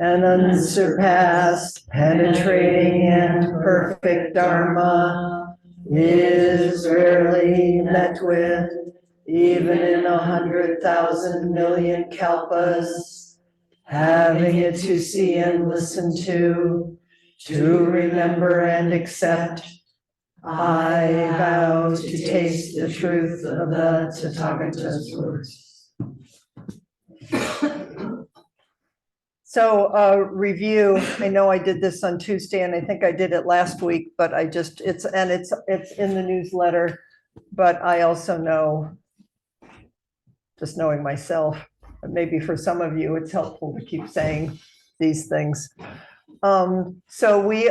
and unsurpassed, penetrating and perfect Dharma is rarely met with, even in 100,000 million kalpas. Having it to see and listen to remember and accept, I vow to taste the truth of the Tathagata's words. So review, I know I did this on Tuesday and I think I did it last week, but it's in the newsletter, but I also know, just knowing myself, maybe for some of you, it's helpful to keep saying these things. So we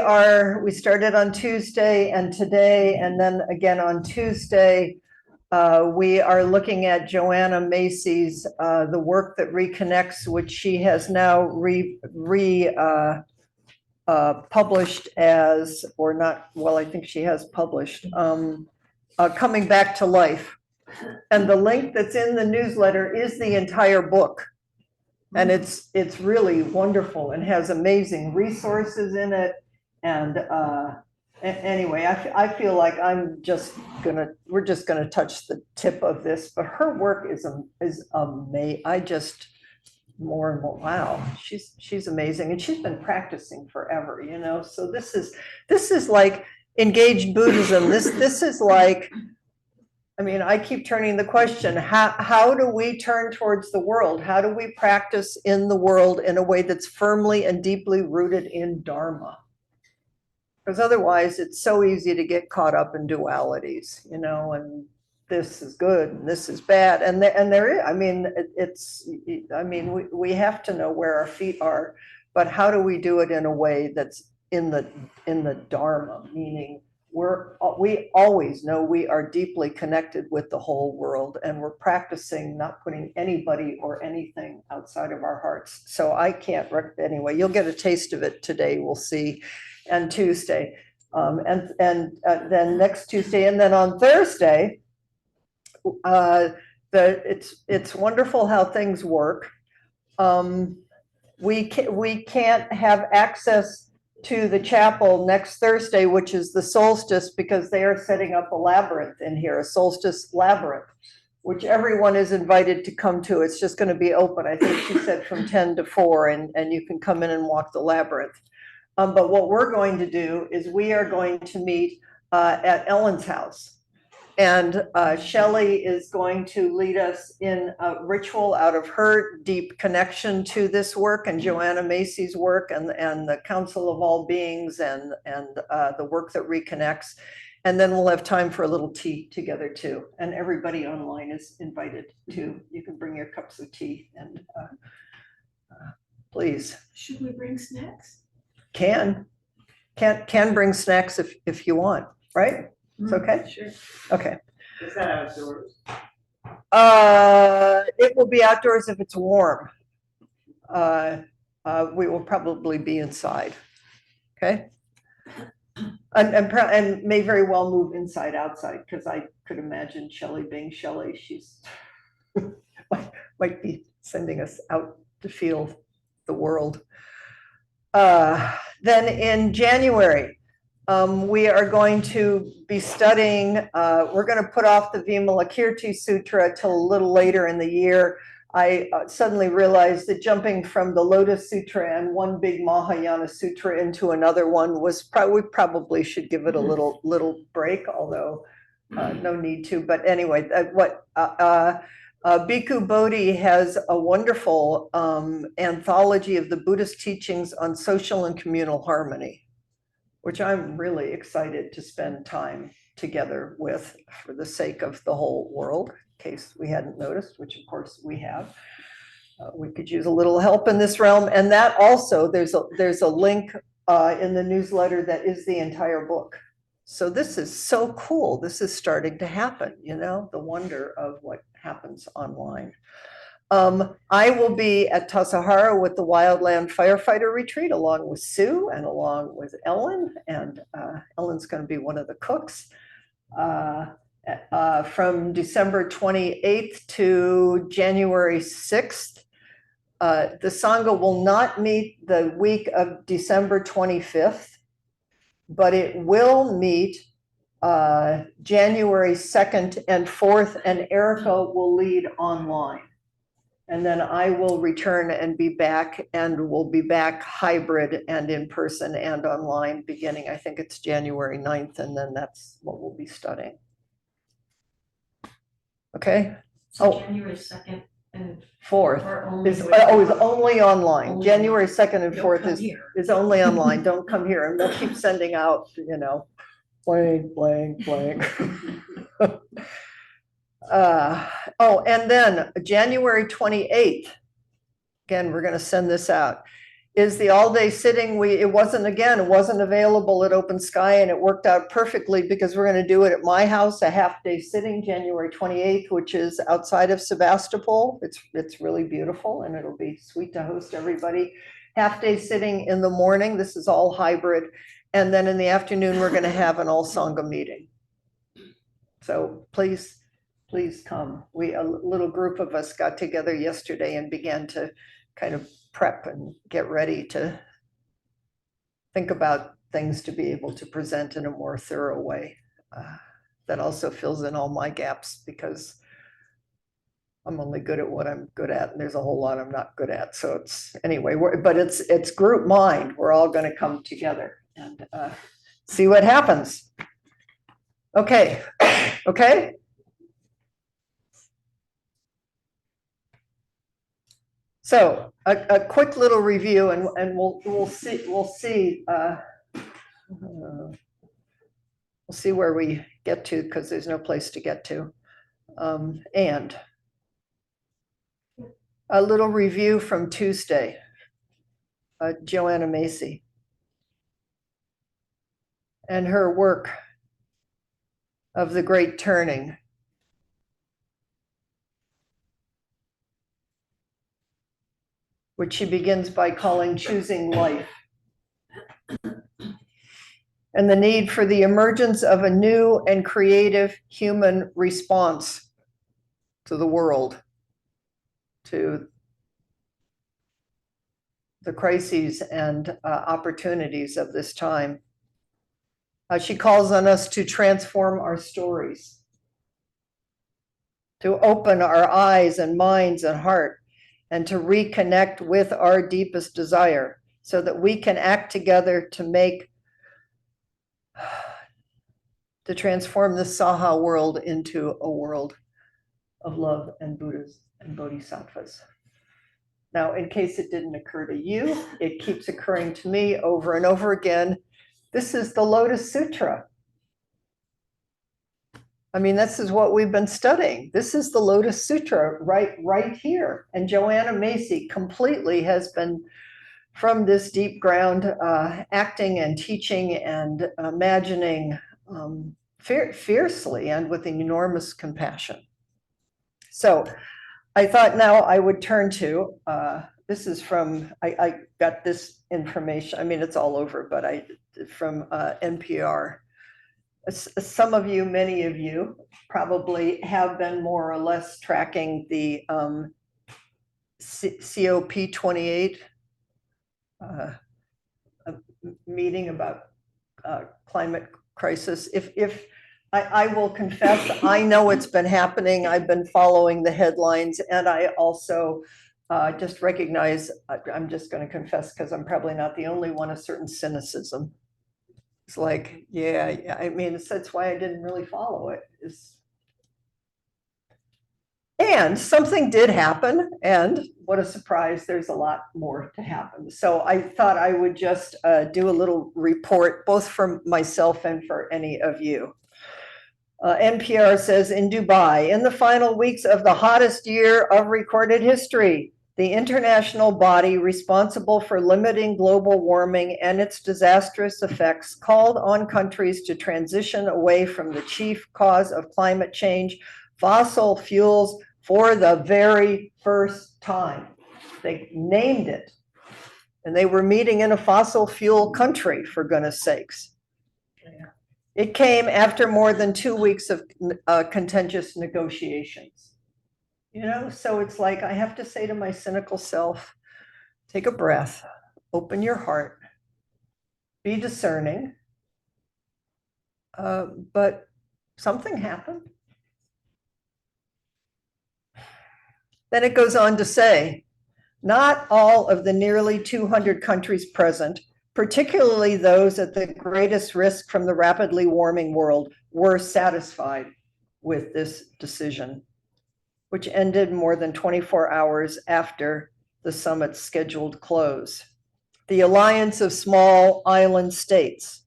started on Tuesday and today, and then again on Tuesday, we are looking at Joanna Macy's, the work that reconnects, which she has now published as, or not, well, I think she has published, Coming Back to Life. And the link that's in the newsletter is the entire book. And it's really wonderful and has amazing resources in it. And anyway, I feel like we're just gonna touch the tip of this, but her work is amazing. I just more and more, wow, she's amazing, and she's been practicing forever, you know. So this is like engaged Buddhism. This is like, I mean, I keep turning the question, how do we turn towards the world? How do we practice in the world in a way that's firmly and deeply rooted in Dharma? Because otherwise it's so easy to get caught up in dualities, you know, and this is good and this is bad. And there is, I mean, we have to know where our feet are, but how do we do it in a way that's in the Dharma, meaning we always know we are deeply connected with the whole world, and we're practicing not putting anybody or anything outside of our hearts. So I can't, anyway, you'll get a taste of it today, we'll see, and Tuesday, and then next Tuesday, and then on Thursday, it's wonderful how things work. We can't have access to the chapel next Thursday, which is the solstice, because they are setting up a labyrinth in here, a solstice labyrinth, which everyone is invited to come to. It's just going to be open, I think she said, from 10 to 4, and you can come in and walk the labyrinth. But what we're going to do is we are going to meet at Ellen's house. And Shelley is going to lead us in a ritual out of her deep connection to this work and Joanna Macy's work and the Council of All Beings and the work that reconnects. And then we'll have time for a little tea together too. And everybody online is invited to. You can bring your cups of tea and please. Should we bring snacks? Can bring snacks if you want, right? It's okay? Sure. Okay. Is that outdoors? It will be outdoors if it's warm. We will probably be inside. Okay. And may very well move inside outside, because I could imagine Shelley being Shelley. She's might be sending us out to feel the world. Then in January, we are going to be studying, we're going to put off the Vimalakirti Sutra till a little later in the year. I suddenly realized that jumping from the Lotus Sutra and one big Mahayana Sutra into another one was we probably should give it a little break, although no need to. But anyway, Bhikkhu Bodhi has a wonderful anthology of the Buddhist teachings on social and communal harmony, which I'm really excited to spend time together with for the sake of the whole world, in case we hadn't noticed, which of course we have. We could use a little help in this realm. And that also, there's a link in the newsletter that is the entire book. So this is so cool. This is starting to happen, you know, the wonder of what happens online. I will be at Tassajara with the Wildland Firefighter Retreat, along with Sue and along with Ellen, and Ellen's going to be one of the cooks, from December 28th to January 6th. The Sangha will not meet the week of December 25th, but it will meet January 2nd and 4th, and Erica will lead online. And then I will return and be back, and we'll be back hybrid and in person and online beginning, I think it's January 9th, and then that's what we'll be studying. Okay? So Oh. January 2nd and 4th or only is with- only online. Only January 2nd and Don't 4th come is here. only online. Don't come here. And they'll keep sending out, you know, blank, blank, blank. Oh, and then January 28th, again, we're going to send this out, is the all-day sitting. It wasn't available at Open Sky, and it worked out perfectly because we're going to do it at my house, a half-day sitting, January 28th, which is outside of Sebastopol. It's really beautiful, and it'll be sweet to host everybody. Half-day sitting in the morning. This is all hybrid. And then in the afternoon, we're going to have an all Sangha meeting. So please come. A little group of us got together yesterday and began to kind of prep and get ready to think about things to be able to present in a more thorough way. That also fills in all my gaps because I'm only good at what I'm good at, and there's a whole lot I'm not good at. So it's anyway, but it's group mind. We're all going to come together and see what happens. Okay. Okay. So a quick little review, and we'll see where we get to, because there's no place to get to. And a little review from Tuesday, Joanna Macy and her work of the Great Turning. Which she begins by calling Choosing Life. And the need for the emergence of a new and creative human response to the world, to the crises and opportunities of this time. She calls on us to transform our stories, to open our eyes and minds and heart, and to reconnect with our deepest desire so that we can act together to transform the Saha world into a world of love and Buddhas and Bodhisattvas. Now, in case it didn't occur to you, it keeps occurring to me over and over again. This is the Lotus Sutra. I mean, this is what we've been studying. This is the Lotus Sutra right here. And Joanna Macy completely has been from this deep ground, acting and teaching and imagining fiercely and with enormous compassion. So I thought now I would turn to, this is from, I got this information, I mean, it's all over, but from NPR. Some of you, many of you, probably have been more or less tracking the COP28 meeting about climate crisis. If I will confess, I know it's been happening. I've been following the headlines, and I also just recognize, I'm just going to confess because I'm probably not the only one, a certain cynicism. It's like, yeah, I mean, that's why I didn't really follow it. And something did happen, and what a surprise, there's a lot more to happen. So I thought I would just do a little report, both for myself and for any of you. NPR says, in Dubai, in the final weeks of the hottest year of recorded history, the international body responsible for limiting global warming and its disastrous effects called on countries to transition away from the chief cause of climate change, fossil fuels, for the very first time. They named it. And they were meeting in a fossil fuel country, for goodness sakes. It came after more than 2 weeks of contentious negotiations. You know, so it's like I have to say to my cynical self, take a breath, open your heart, be discerning. But something happened. Then it goes on to say, not all of the nearly 200 countries present, particularly those at the greatest risk from the rapidly warming world, were satisfied with this decision, which ended more than 24 hours after the summit's scheduled close. The Alliance of Small Island States,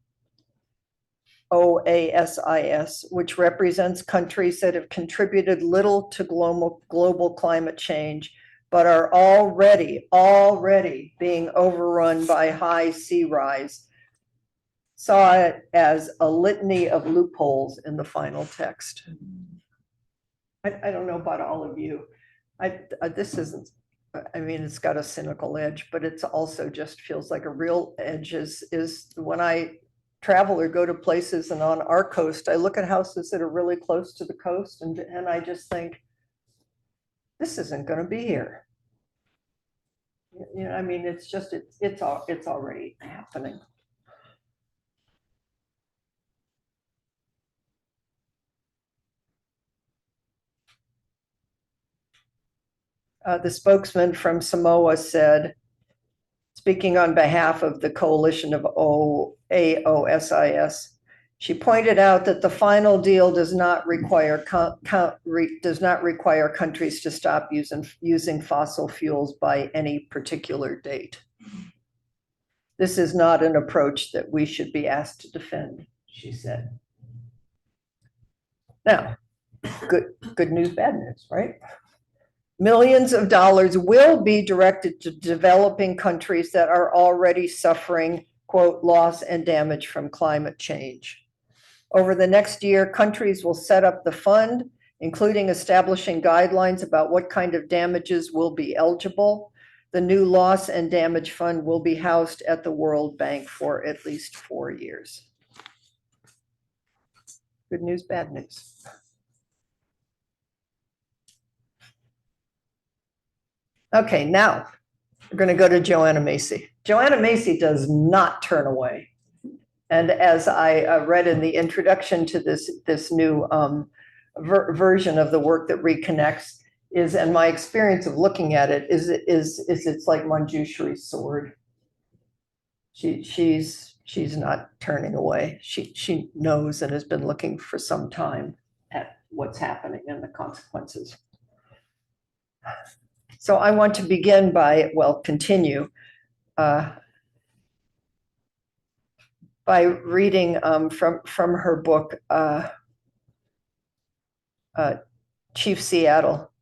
OASIS, which represents countries that have contributed little to global climate change, but are already being overrun by high sea rise, saw it as a litany of loopholes in the final text. I don't know about all of you. This isn't, I mean, it's got a cynical edge, but it's also just feels like a real edge is when I travel or go to places, and on our coast, I look at houses that are really close to the coast, and I just think, this isn't going to be here. You know, I mean, it's just, it's already happening. The spokesman from Samoa said, speaking on behalf of the coalition of AOSIS, she pointed out that the final deal does not require countries to stop using fossil fuels by any particular date. This is not an approach that we should be asked to defend, she said. Now, good news, bad news, right? Millions of dollars will be directed to developing countries that are already suffering, quote, loss and damage from climate change. Over the next year, countries will set up the fund, including establishing guidelines about what kind of damages will be eligible. The new loss and damage fund will be housed at the World Bank for at least 4 years. Good news, bad news. Okay, now we're going to go to Joanna Macy. Joanna Macy does not turn away. And as I read in the introduction to this new version of the work that reconnects is, and my experience of looking at it is it's like Manjushri's sword. She's not turning away. She knows and has been looking for some time at what's happening and the consequences. So I want to begin by, continue by reading from her book, Chief Seattle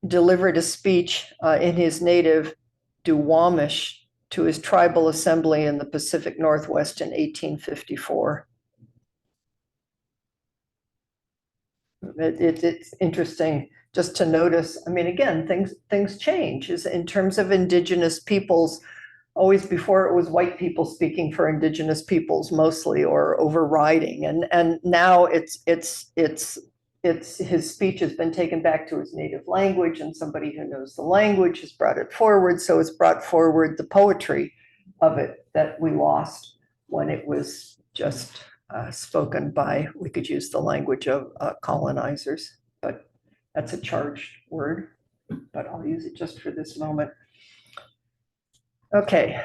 delivered a speech in his native Duwamish to his tribal assembly in the Pacific Northwest in 1854. It's interesting just to notice. I mean, again, things change in terms of indigenous peoples. Always before it was white people speaking for indigenous peoples mostly, or overriding, and now it's his speech has been taken back to his native language, and somebody who knows the language has brought it forward. So it's brought forward the poetry of it that we lost when it was just spoken by, we could use the language of colonizers, but that's a charged word, but I'll use it just for this moment. Okay,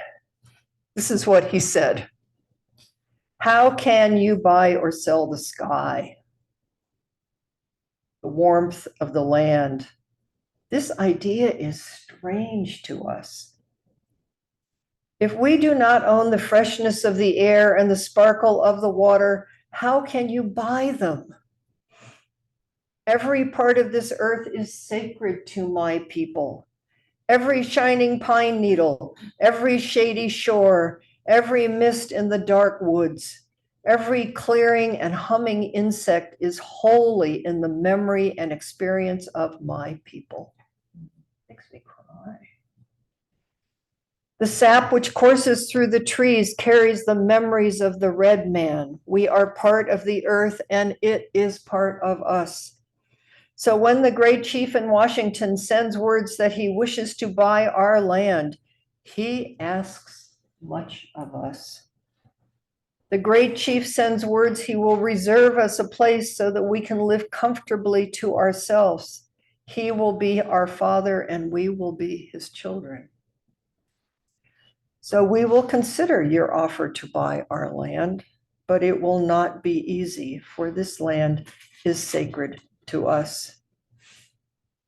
this is what he said. How can you buy or sell the sky? The warmth of the land. This idea is strange to us. If we do not own the freshness of the air and the sparkle of the water, how can you buy them? Every part of this earth is sacred to my people. Every shining pine needle, every shady shore, every mist in the dark woods, every clearing and humming insect is holy in the memory and experience of my people. Makes me cry. The sap which courses through the trees carries the memories of the red man. We are part of the earth and it is part of us. So when the great chief in Washington sends words that he wishes to buy our land, he asks much of us. The great chief sends words he will reserve us a place so that we can live comfortably to ourselves. He will be our father and we will be his children. So we will consider your offer to buy our land, but it will not be easy, for this land is sacred to us.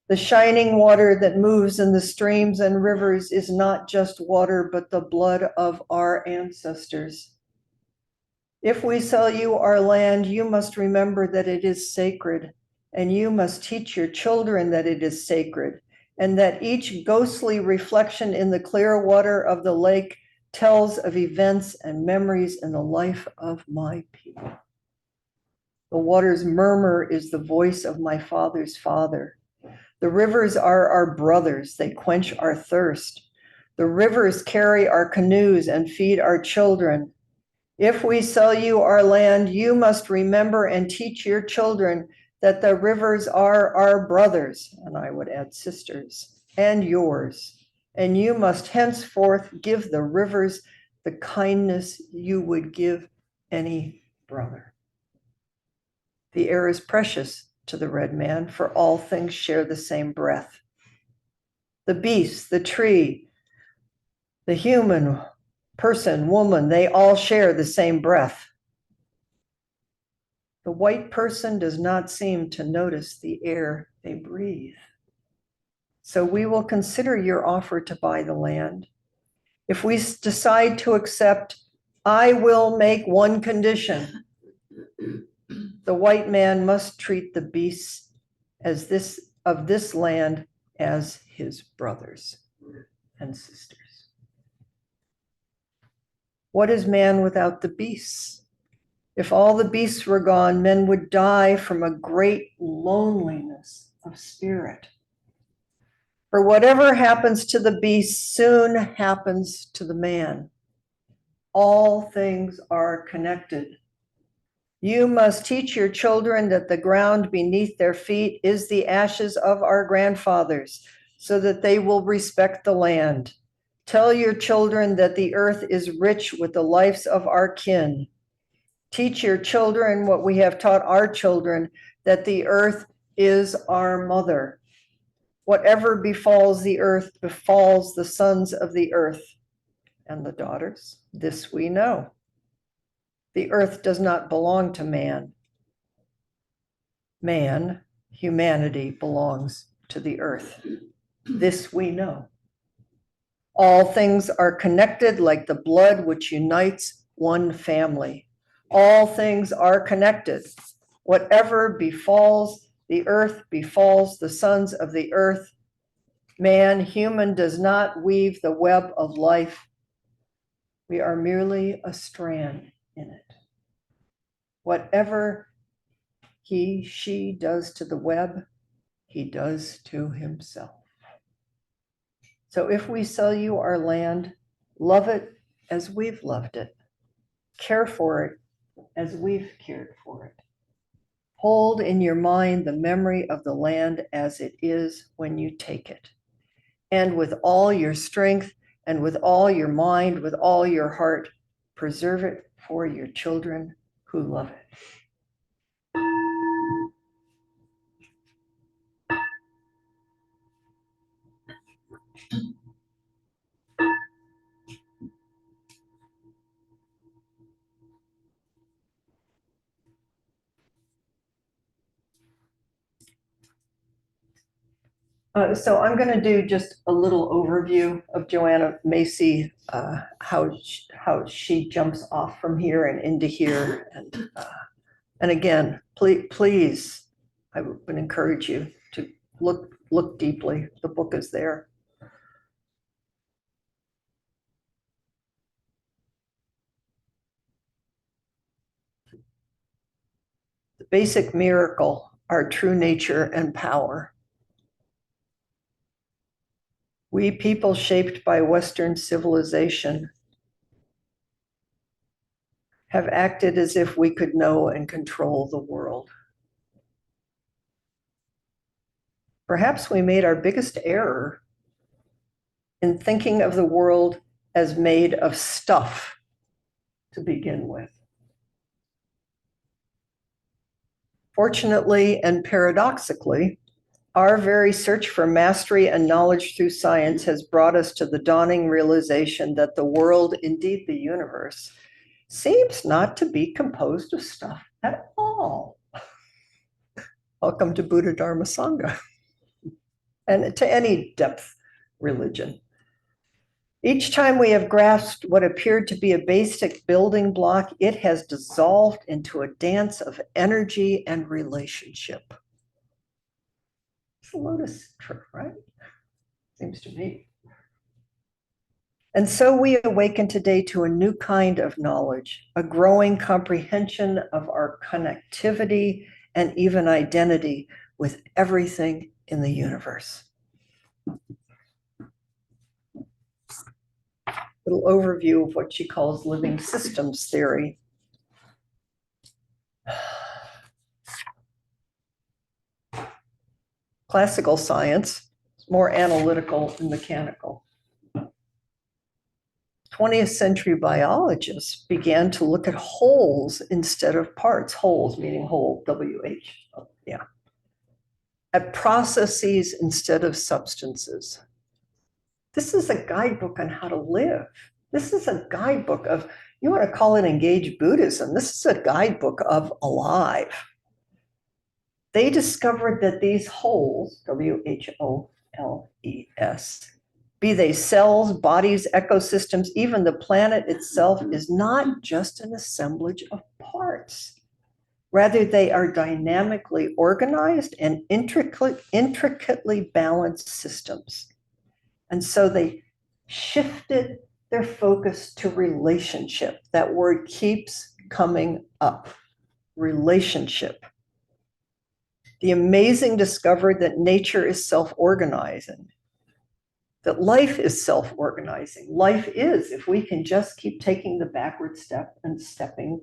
The shining water that moves in the streams and rivers is not just water, but the blood of our ancestors. If we sell you our land, you must remember that it is sacred, and you must teach your children that it is sacred, and that each ghostly reflection in the clear water of the lake tells of events and memories in the life of my people. The water's murmur is the voice of my father's father. The rivers are our brothers, they quench our thirst. The rivers carry our canoes and feed our children. If we sell you our land, you must remember and teach your children that the rivers are our brothers, and I would add sisters, and yours. And you must henceforth give the rivers the kindness you would give any brother. The air is precious to the red man, for all things share the same breath. The beast, the tree, the human, person, woman, they all share the same breath. The white person does not seem to notice the air they breathe. So we will consider your offer to buy the land. If we decide to accept, I will make one condition. The white man must treat the beasts as of this land as his brothers and sisters. What is man without the beasts? If all the beasts were gone, men would die from a great loneliness of spirit. For whatever happens to the beast soon happens to the man. All things are connected. You must teach your children that the ground beneath their feet is the ashes of our grandfathers, so that they will respect the land. Tell your children that the earth is rich with the lives of our kin. Teach your children what we have taught our children, that the earth is our mother. Whatever befalls the earth befalls the sons of the earth and the daughters. This we know. The earth does not belong to man. Man, humanity, belongs to the earth. This we know. All things are connected like the blood which unites one family. All things are connected. Whatever befalls the earth befalls the sons of the earth. Man, human, does not weave the web of life. We are merely a strand in it. Whatever he, she does to the web, he does to himself. So if we sell you our land, love it as we've loved it. Care for it as we've cared for it. Hold in your mind the memory of the land as it is when you take it. And with all your strength and with all your mind, with all your heart, preserve it for your children who love it. So I'm going to do just a little overview of Joanna Macy, how she jumps off from here and into here. And again, please, I would encourage you to look deeply. The book is there. The basic miracle, our true nature and power. We people shaped by Western civilization have acted as if we could know and control the world. Perhaps we made our biggest error in thinking of the world as made of stuff to begin with. Fortunately and paradoxically, our very search for mastery and knowledge through science has brought us to the dawning realization that the world, indeed the universe, seems not to be composed of stuff at all. Welcome to Buddha Dharma Sangha and to any depth religion. Each time we have grasped what appeared to be a basic building block, it has dissolved into a dance of energy and relationship. It's a Lotus Sutra, right? Seems to me. And so we awaken today to a new kind of knowledge, a growing comprehension of our connectivity and even identity with everything in the universe. Little overview of what she calls living systems theory. Classical science is more analytical and mechanical. 20th century biologists began to look at wholes instead of parts, wholes meaning whole, W-H, yeah, at processes instead of substances. This is a guidebook on how to live. This is a guidebook of, you want to call it engaged Buddhism, this is a guidebook of alive. They discovered that these wholes, W-H-O-L-E-S, be they cells, bodies, ecosystems, even the planet itself, is not just an assemblage of parts. Rather, they are dynamically organized and intricately balanced systems. And so they shifted their focus to relationship. That word keeps coming up, relationship. The amazing discovery that nature is self-organizing, that life is self-organizing. Life is, if we can just keep taking the backward step and stepping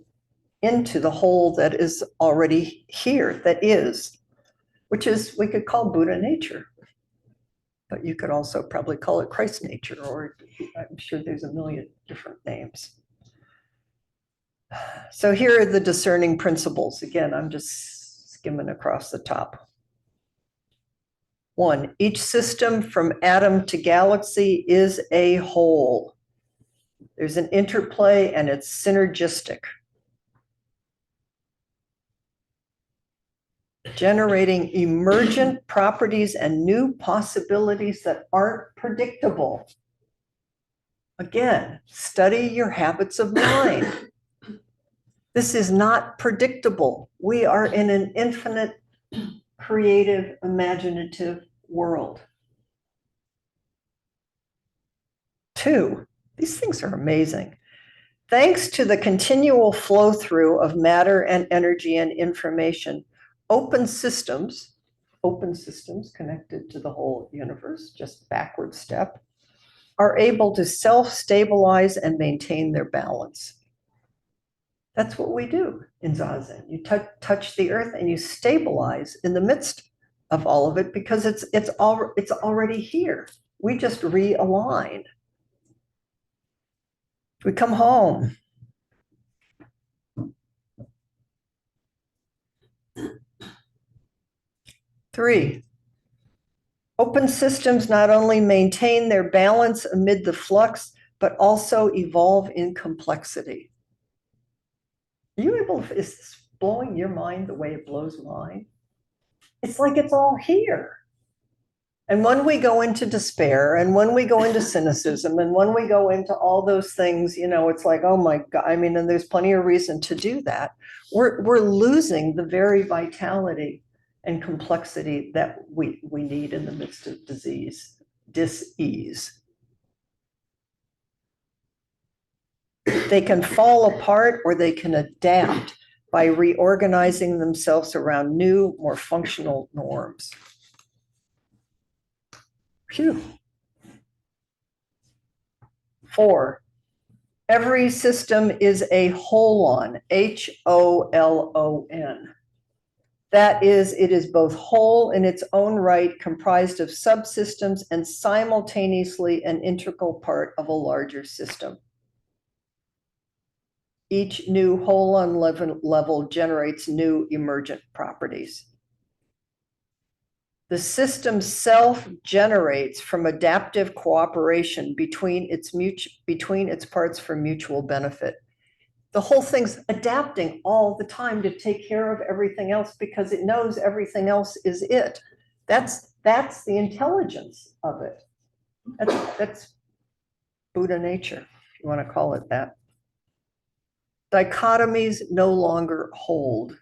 into the whole that is already here, that is, which is, we could call Buddha nature, but you could also probably call it Christ nature, or I'm sure there's a million different names. So here are the discerning principles. Again, I'm just skimming across the top. 1, each system from atom to galaxy is a whole. There's an interplay and it's synergistic, generating emergent properties and new possibilities that aren't predictable. Again, study your habits of mind. This is not predictable. We are in an infinite, creative, imaginative world. 2, these things are amazing. Thanks to the continual flow through of matter and energy and information, open systems connected to the whole universe, just backward step, are able to self-stabilize and maintain their balance. That's what we do in Zazen. You touch the earth and you stabilize in the midst of all of it because it's already here. We just realign. We come home. Three, open systems not only maintain their balance amid the flux, but also evolve in complexity. Are you able, is this blowing your mind the way it blows mine? It's like it's all here. And when we go into despair, and when we go into cynicism, and when we go into all those things, you know, it's like, oh my God, I mean, and there's plenty of reason to do that. We're losing the very vitality and complexity that we need in the midst of dis-ease. They can fall apart or they can adapt by reorganizing themselves around new, more functional norms. Phew. 4, every system is a holon, H-O-L-O-N. That is, it is both whole in its own right, comprised of subsystems, and simultaneously an integral part of a larger system. Each new whole on level generates new emergent properties. The system self-generates from adaptive cooperation between its parts for mutual benefit. The whole thing's adapting all the time to take care of everything else because it knows everything else is it. That's the intelligence of it. That's Buddha nature, if you want to call it that. Dichotomies no longer hold.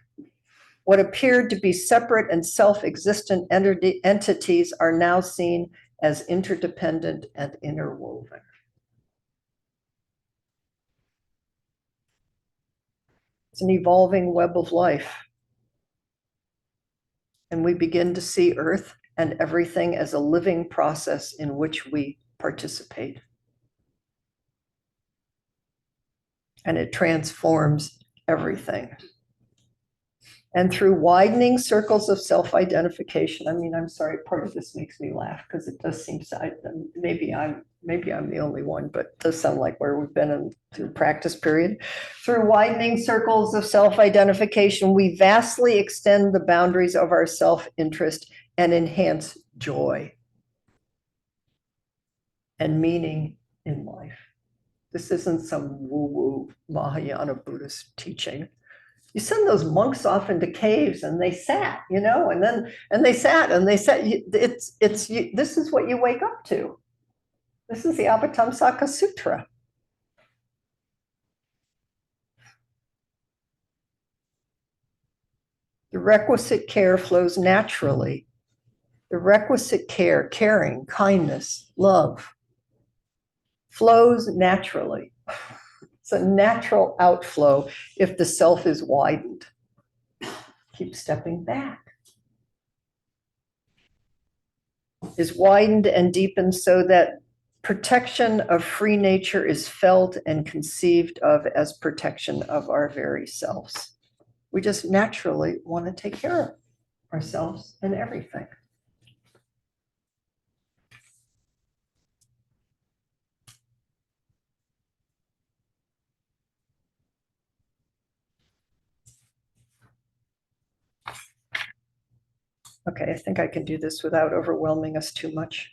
What appeared to be separate and self-existent entities are now seen as interdependent and interwoven. It's an evolving web of life. And we begin to see Earth and everything as a living process in which we participate. And it transforms everything. And through widening circles of self-identification, I mean, I'm sorry, part of this makes me laugh because it does seem, maybe I'm the only one, but it does sound like where we've been in through practice period. Through widening circles of self-identification, we vastly extend the boundaries of our self-interest and enhance joy and meaning in life. This isn't some woo-woo Mahayana Buddhist teaching. You send those monks off into caves and they sat, and they sat. This is what you wake up to. This is the Avatamsaka Sutra. The requisite care flows naturally. The requisite care, caring, kindness, love, flows naturally. It's a natural outflow if the self is widened. Keep stepping back. Is widened and deepened so that protection of free nature is felt and conceived of as protection of our very selves. We just naturally want to take care of ourselves and everything. Okay, I think I can do this without overwhelming us too much.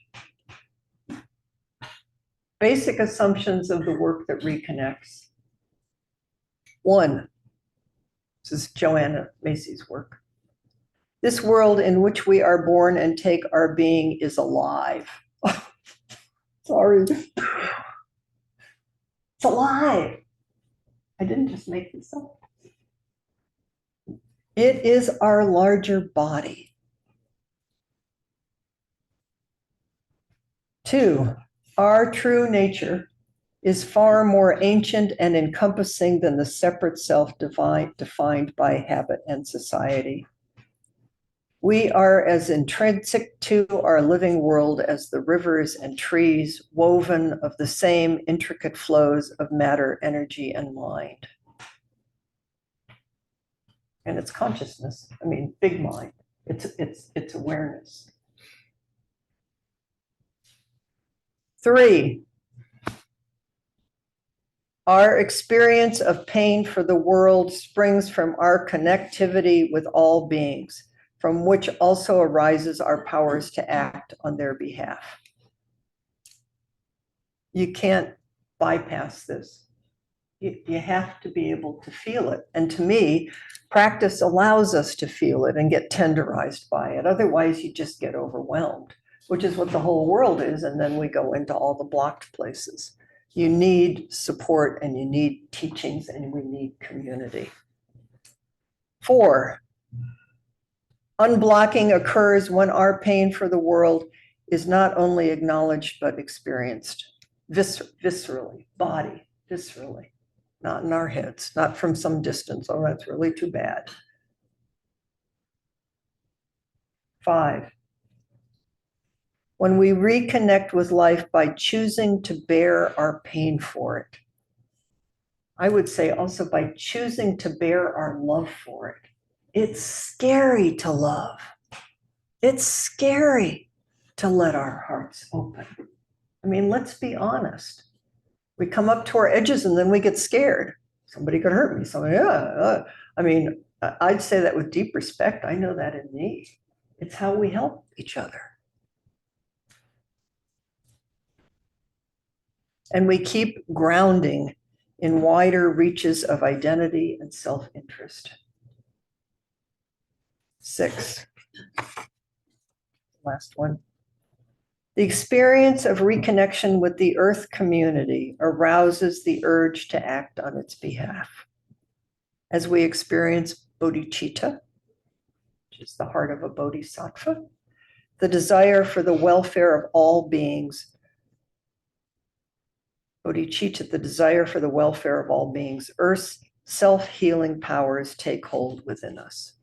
Basic assumptions of the work that reconnects. 1, this is Joanna Macy's work. This world in which we are born and take our being is alive. Sorry. It's alive. I didn't just make this up. It is our larger body. 2, our true nature is far more ancient and encompassing than the separate self defined by habit and society. We are as intrinsic to our living world as the rivers and trees, woven of the same intricate flows of matter, energy, and mind. And it's consciousness. I mean, big mind. It's awareness. 3, our experience of pain for the world springs from our connectivity with all beings, from which also arises our powers to act on their behalf. You can't bypass this. You have to be able to feel it. And to me, practice allows us to feel it and get tenderized by it. Otherwise, you just get overwhelmed, which is what the whole world is. And then we go into all the blocked places. You need support and you need teachings and we need community. 4, unblocking occurs when our pain for the world is not only acknowledged, but experienced viscerally, body, viscerally, not in our heads, not from some distance. Oh, that's really too bad. 5, when we reconnect with life by choosing to bear our pain for it. I would say also by choosing to bear our love for it. It's scary to love. It's scary to let our hearts open. I mean, let's be honest. We come up to our edges and then we get scared. Somebody could hurt me. I mean, I'd say that with deep respect. I know that in me. It's how we help each other. And we keep grounding in wider reaches of identity and self-interest. 6, last one. The experience of reconnection with the earth community arouses the urge to act on its behalf. As we experience bodhicitta, which is the heart of a bodhisattva, the desire for the welfare of all beings. Bodhicitta, the desire for the welfare of all beings, Earth's self-healing powers take hold within us.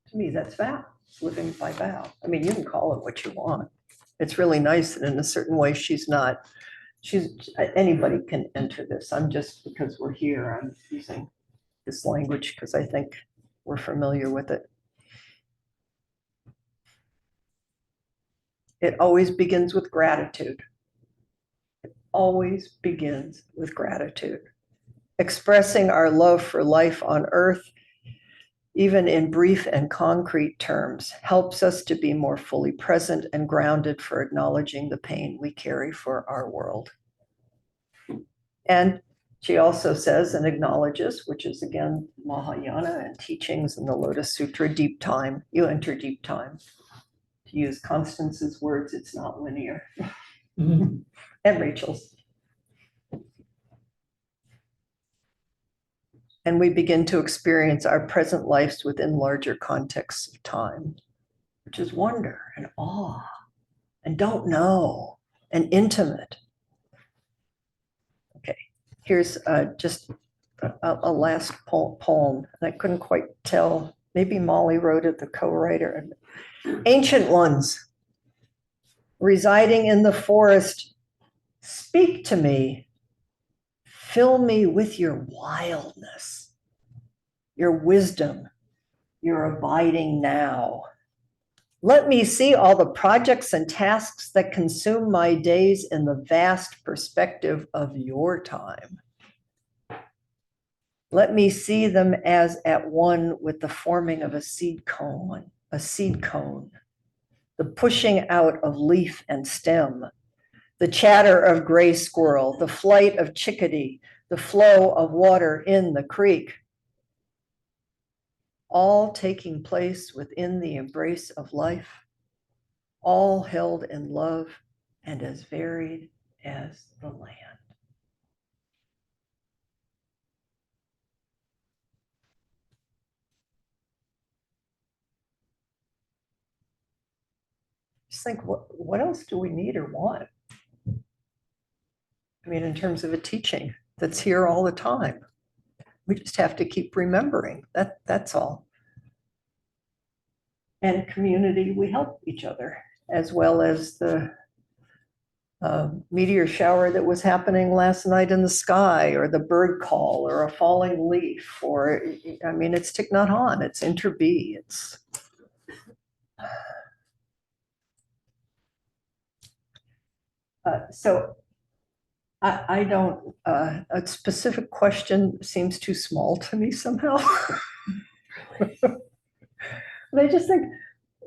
To me, that's vow, living by vow. I mean, you can call it what you want. It's really nice that in a certain way anybody can enter this. I'm just, because we're here, I'm using this language because I think we're familiar with it. It always begins with gratitude. It always begins with gratitude. Expressing our love for life on earth, even in brief and concrete terms, helps us to be more fully present and grounded for acknowledging the pain we carry for our world. And she also says and acknowledges, which is again Mahayana and teachings in the Lotus Sutra, deep time. You enter deep time. To use Constance's words, it's not linear. And Rachel's. And we begin to experience our present lives within larger contexts of time, which is wonder and awe and don't know and intimate. Okay, here's just a last poem. I couldn't quite tell. Maybe Molly wrote it, the co-writer. Ancient ones, residing in the forest, speak to me. Fill me with your wildness, your wisdom, your abiding now. Let me see all the projects and tasks that consume my days in the vast perspective of your time. Let me see them as at one with the forming of a seed cone, the pushing out of leaf and stem, the chatter of gray squirrel, the flight of chickadee, the flow of water in the creek, all taking place within the embrace of life, all held in love and as varied as the land. Just think, what else do we need or want? I mean, in terms of a teaching that's here all the time. We just have to keep remembering that's all. And community, we help each other, as well as the meteor shower that was happening last night in the sky, or the bird call, or a falling leaf, or, I mean, it's Thich Nhat Hanh, it's Inter-B, it's. So I don't, a specific question seems too small to me somehow. But I just think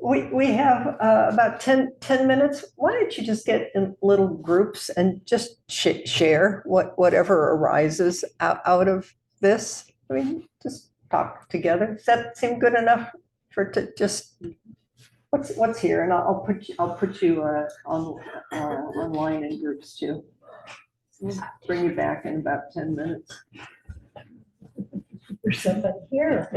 we have about 10 minutes. Why don't you just get in little groups and just share whatever arises out of this? I mean, just talk together. Does that seem good enough to just, what's here? And I'll put you on online in groups too. We'll bring you back in about 10 minutes. There's somebody here.